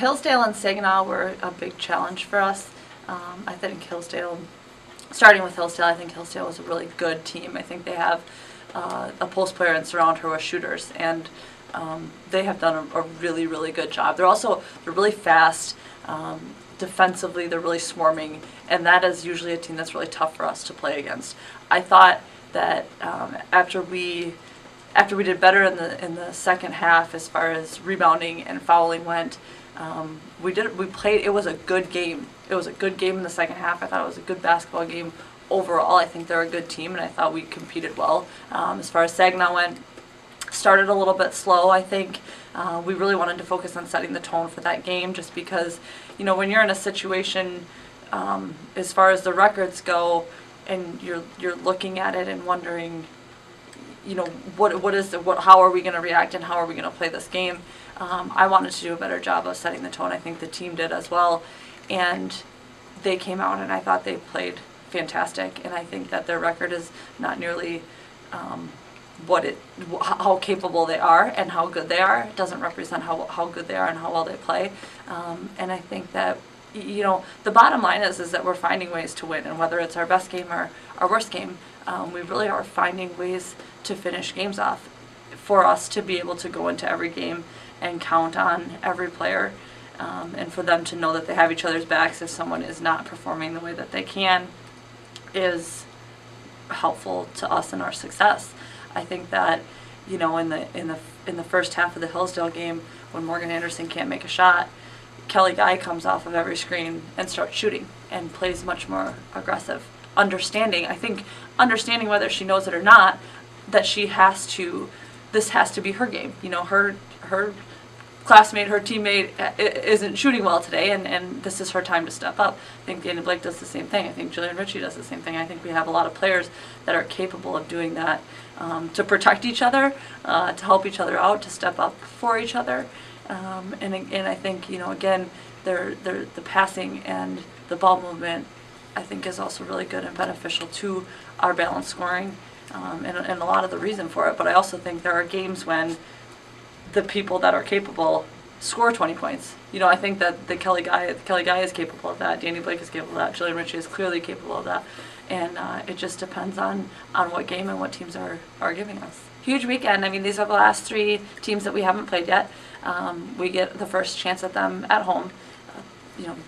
Hillsdale and Saginaw were a big challenge for us. I think Hillsdale, starting with Hillsdale, I think Hillsdale was a really good team. I think they have a post player and surround her with shooters, and they have done a really, really good job. They're really fast. Defensively, they're really swarming, and that is usually a team that's really tough for us to play against. I thought that after we did better in the second half as far as rebounding and fouling went, we played. It was a good game. It was a good game in the second half. I thought it was a good basketball game overall. I think they're a good team, and I thought we competed well. As far as Saginaw went, started a little bit slow. I think we really wanted to focus on setting the tone for that game, just because, when you're in a situation as far as the records go, and you're looking at it and wondering, how are we going to react and how are we going to play this game? I wanted to do a better job of setting the tone. I think the team did as well, and they came out and I thought they played fantastic. And I think that their record is not nearly how capable they are and how good they are. It doesn't represent how good they are and how well they play. And I think that the bottom line is that we're finding ways to win, and whether it's our best game or our worst game, we really are finding ways to finish games off for us to be able to go into every game and count on every player, and for them to know that they have each other's backs if someone is not performing the way that they can is helpful to us in our success. I think that in the first half of the Hillsdale game, when Morgan Anderson can't make a shot, Kelly Guy comes off of every screen and starts shooting and plays much more aggressive. Understanding whether she knows it or not, that this has to be her game. Her classmate, her teammate isn't shooting well today, and this is her time to step up. I think Dana Blake does the same thing. I think Jillian Ritchie does the same thing. I think we have a lot of players that are capable of doing that, to protect each other, to help each other out, to step up for each other. And I think, again, the passing and the ball movement, I think, is also really good and beneficial to our balanced scoring, and a lot of the reason for it. But I also think there are games when the people that are capable score 20 points. I think that the Kelly Guy is capable of that. Danny Blake is capable of that. Jillian Ritchie is clearly capable of that. And it just depends on what game and what teams are giving us. Huge weekend. I mean, these are the last three teams that we haven't played yet. We get the first chance at them at home.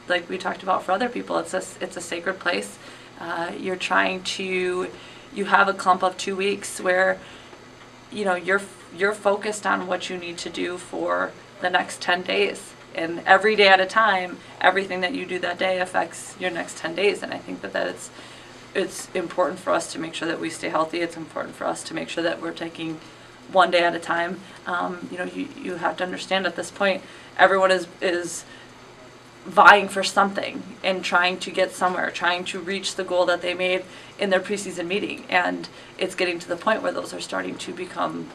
Like we talked about for other people, it's a sacred place. You have a clump of 2 weeks where you're focused on what you need to do for the next 10 days, and every day at a time, everything that you do that day affects your next 10 days. And I think that it's important for us to make sure that we stay healthy. It's important for us to make sure that we're taking one day at a time. You have to understand at this point, everyone is vying for something and trying to get somewhere, trying to reach the goal that they made in their preseason meeting. And it's getting to the point where those are starting to become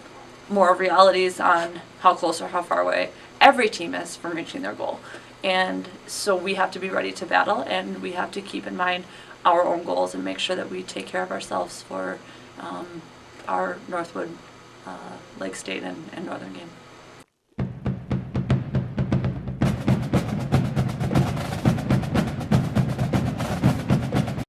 more realities on how close or how far away every team is from reaching their goal. And so we have to be ready to battle, and we have to keep in mind our own goals and make sure that we take care of ourselves for our Northwood, Lake State, and Northern game.